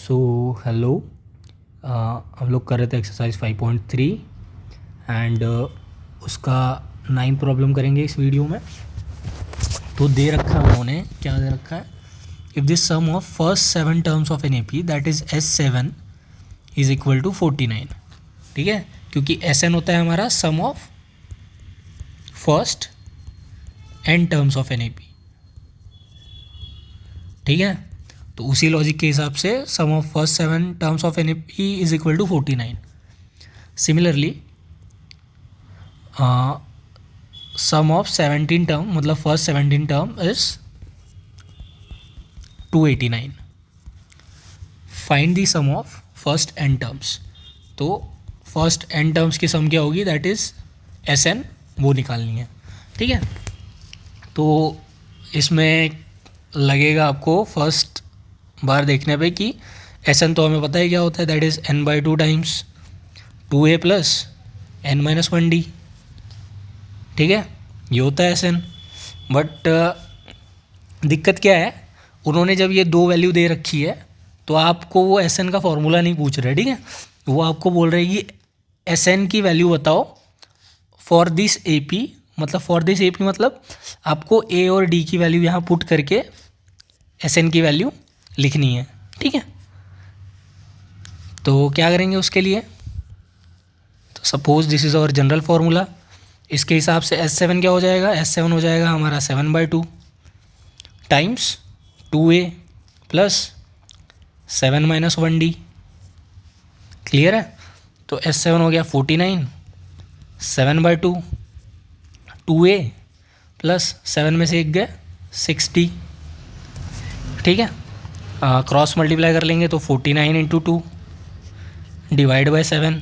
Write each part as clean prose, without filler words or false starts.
So hello, हम लोग कर रहे थे एक्सरसाइज 5.3 एंड उसका 9 प्रॉब्लम करेंगे इस वीडियो में। तो दे रखा है उन्होंने, क्या दे रखा है, if this sum of first 7 terms of an A P that is S7 is equal to 49। ठीक है, क्योंकि Sn होता है हमारा sum of first n terms of an A P. ठीक है, तो उसी लॉजिक के हिसाब से sum of first 7 terms of an A P is equal to 49। Similarly sum of 17 term, मतलब first 17 term is 289। Find the sum of first n terms. तो first n terms की सम क्या होगी, दैट इज़ Sn, वो निकालनी है। ठीक है, तो इसमें लगेगा आपको फर्स्ट बार देखने पे कि Sn तो हमें पता है क्या होता है, that is n/2 times 2a plus n-1d। ठीक है, ये होता है Sn। बट दिक्कत क्या है, उन्होंने जब ये दो वैल्यू दे रखी है तो आपको वो Sn का फॉर्मूला नहीं पूछ रहे। ठीक है, वो आपको बोल रहे हैं कि Sn की वैल्यू बताओ फॉर दिस ए पी, मतलब फॉर दिस ए पी मतलब आपको ए और डी की वैल्यू यहाँ पुट करके Sn की वैल्यू लिखनी है। ठीक है, तो क्या करेंगे उसके लिए, तो suppose this is our general formula. इसके हिसाब से S7 क्या हो जाएगा, S7 हो जाएगा हमारा 7/2 times 2a plus 7-1d। Clear है, तो S7 हो गया 49, 7/2 2a प्लस 7 में से एक गया 60। ठीक है, क्रॉस मल्टीप्लाई कर लेंगे तो 49 into 2 divide by 7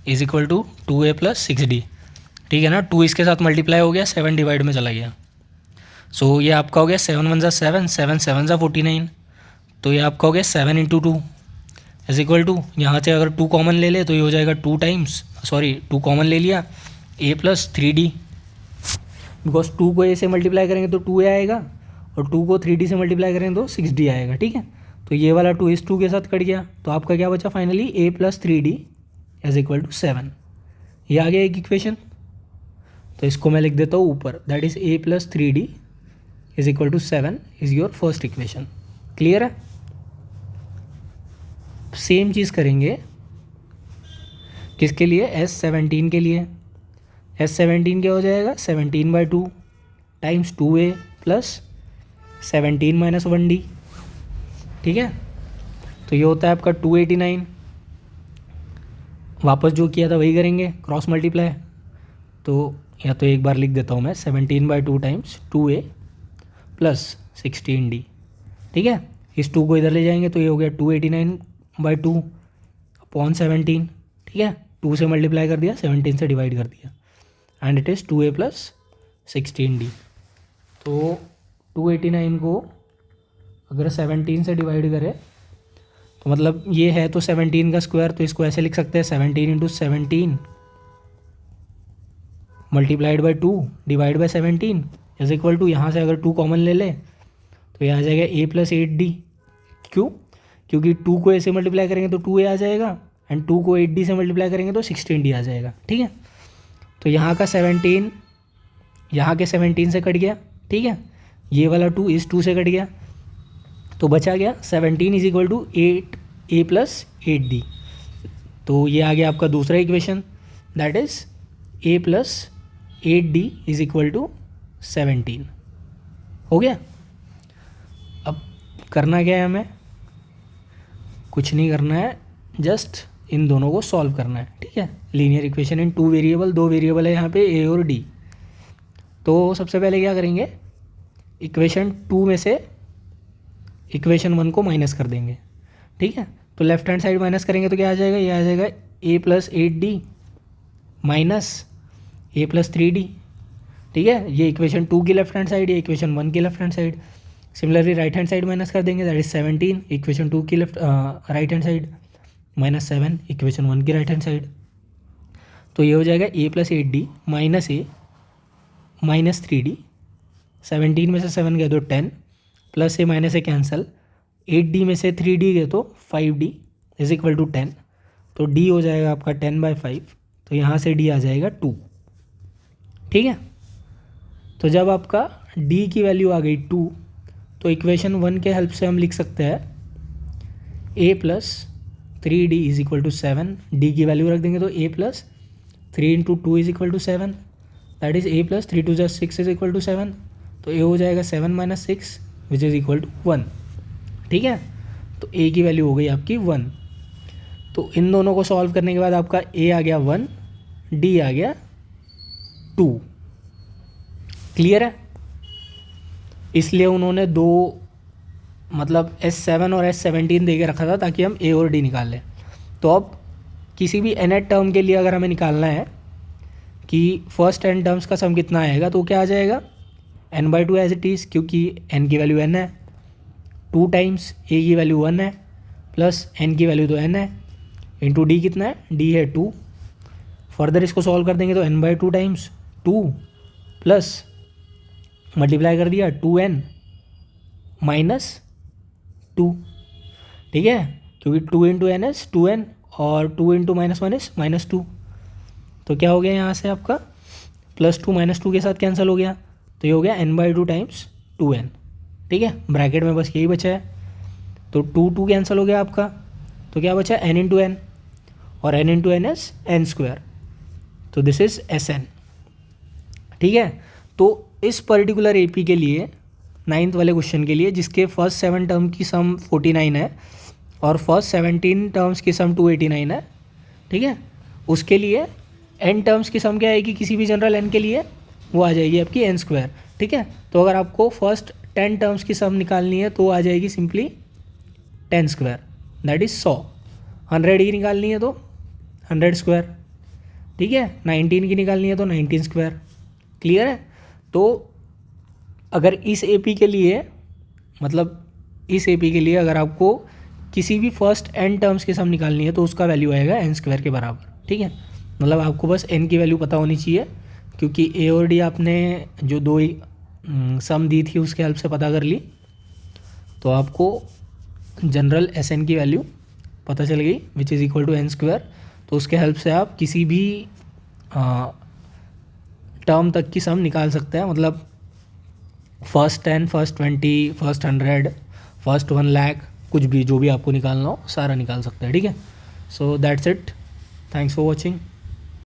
is equal to 2a plus 6d। ठीक है ना, 2 इसके साथ मल्टीप्लाई हो गया, 7 डिवाइड में चला गया। सो ये आपका हो गया 7 × 7, 7 7 49। तो ये आपका हो गया 7 इंटू 2 इज इक्वल टू, यहाँ से अगर 2 कॉमन ले ले तो ये हो जाएगा 2 टाइम्स, सॉरी 2 कॉमन ले लिया, a प्लस 3d। बिकॉज 2 को a से मल्टीप्लाई करेंगे तो 2a आएगा और 2 को 3d से मल्टीप्लाई करेंगे तो 6d आएगा। ठीक है, तो ये वाला 2 इस 2 के साथ कट गया, तो आपका क्या बचा finally, a plus 3d is equal to 7। ये आ गया एक इक्वेशन। तो इसको मैं लिख देता हूँ ऊपर, that is a plus 3d is equal to 7 is your first equation. Clear है, सेम चीज़ करेंगे किसके लिए, S17 के लिए। S17 क्या हो जाएगा, 17/2 टाइम्स 2a प्लस 17-1d। ठीक है, तो ये होता है आपका 289। वापस जो किया था वही करेंगे, क्रॉस मल्टीप्लाई। तो या तो एक बार लिख देता हूँ मैं, 17/2 टाइम्स 2a प्लस 16d। ठीक है, इस 2 को इधर ले जाएंगे तो ये हो गया 289/2 अपॉन 17। ठीक है, 2 से मल्टीप्लाई कर दिया, 17 से डिवाइड कर दिया, and it is 2a plus 16d। तो 289 को अगर 17 से डिवाइड करें तो मतलब ये है तो 17 का स्क्वायर, तो इसको ऐसे लिख सकते हैं 17 into 17 multiplied by 2 divide by 17 is equal to, यहाँ से अगर 2 कॉमन ले ले तो ये आ जाएगा a प्लस 8d। क्यों, क्योंकि 2 को a से मल्टीप्लाई करेंगे तो 2a आ जाएगा, एंड 2 को 8d से मल्टीप्लाई करेंगे तो 16d आ जाएगा। ठीक है, तो यहाँ का 17 यहाँ के 17 से कट गया। ठीक है, ये वाला 2 इस 2 से कट गया, तो बचा गया 17 is equal to 8a plus 8d। तो ये आ गया आपका दूसरा equation, that is a plus 8d is equal to 17। हो गया। अब करना क्या है, हमें कुछ नहीं करना है, जस्ट इन दोनों को सॉल्व करना है। ठीक है, linear equation in 2 variable, 2 variable है यहाँ पे a और d। तो सबसे पहले क्या करेंगे, इक्वेशन 2 में से इक्वेशन 1 को माइनस कर देंगे। ठीक है, तो लेफ्ट हैंड साइड माइनस करेंगे तो क्या आ जाएगा, ये आ जाएगा a plus 8d minus a plus 3d। ठीक है, ये इक्वेशन 2 की लेफ्ट हैंड साइड, ये इक्वेशन 1 की left hand side. Similarly right hand side minus कर देंगे, दैट इज 17 इक्वेशन 2 की left right hand side minus 7 equation 1 की राइट हैंड साइड। तो ये हो जाएगा a plus 8d minus a minus 3d। 17 में से 7 गया तो 10 plus a minus a cancel, 8D में से 3D गए तो 5D इज इक्वल टू 10, तो D हो जाएगा आपका 10/5, तो यहाँ से D आ जाएगा 2। ठीक है, तो जब आपका D की वैल्यू आ गई 2, तो इक्वेशन 1 के हेल्प से हम लिख सकते हैं a plus 3D is equal to 7, D की वैल्यू रख देंगे तो a plus 3 into 2 is equal to 7, that is a plus 3 2 + 6 is equal to 7, तो a हो जाएगा 7 - 6 विच इज़ इक्वल टू 1। ठीक है, तो a की वैल्यू हो गई आपकी 1। तो इन दोनों को सॉल्व करने के बाद आपका a आ गया 1, d आ गया 2। क्लियर है, इसलिए उन्होंने दो मतलब S7 और S17 दे के रखा था ताकि हम a और d निकाल लें। तो अब किसी भी nth टर्म के लिए अगर हमें निकालना है कि फर्स्ट n टर्म्स का सम कितना आएगा, तो क्या आ जाएगा n/2 एज इट इज़, क्योंकि n की वैल्यू n है, 2 टाइम्स a की वैल्यू 1 है प्लस n की वैल्यू तो n है, इंटू d कितना है, d है 2। फर्दर इसको सॉल्व कर देंगे तो n/2 टाइम्स 2 प्लस मल्टीप्लाई कर दिया 2n माइनस 2। ठीक है, क्योंकि 2 इंटू एन एस 2n और 2 इंटू -1 इज -2, तो क्या हो गया यहाँ से आपका +2 -2 के साथ कैंसिल हो गया, तो ये हो गया n/2 टाइम्स 2n। ठीक है, ब्रैकेट में बस यही बचा है, तो 2 कैंसिल हो गया आपका, तो क्या बचा n इंटू एन, और n into N is n², तो दिस इज Sn। ठीक है, तो इस पर्टिकुलर AP के लिए 9th वाले क्वेश्चन के लिए, जिसके फर्स्ट 7 टर्म की सम 49 है और फर्स्ट 17 टर्म्स की सम 289 है, ठीक है, उसके लिए n टर्म्स की सम क्या आएगी किसी भी जनरल n के लिए, वो आ जाएगी आपकी n²। ठीक है, तो अगर आपको फर्स्ट 10 टर्म्स की सम निकालनी है तो आ जाएगी सिंपली 10², दैट इज़ 100। 100 की निकालनी है तो 100²। ठीक है, 19 की निकालनी है तो 19²। क्लियर है, तो अगर इस AP के लिए, मतलब इस AP के लिए अगर आपको किसी भी फर्स्ट n टर्म्स की सम निकालनी है तो उसका वैल्यू आएगा n² के बराबर। ठीक है, मतलब आपको बस n की वैल्यू पता होनी चाहिए, क्योंकि a और d आपने जो दो सम दी थी उसके हेल्प से पता कर ली, तो आपको जनरल Sn की वैल्यू पता चल गई which is equal to n²। तो उसके हेल्प से आप किसी भी टर्म तक की सम निकाल सकते हैं, मतलब first 10, first 20, first 100, first 1 lakh, कुछ भी जो भी आपको निकालना हो सारा निकाल सकते हैं। ठीक है, so that's it, thanks for watching.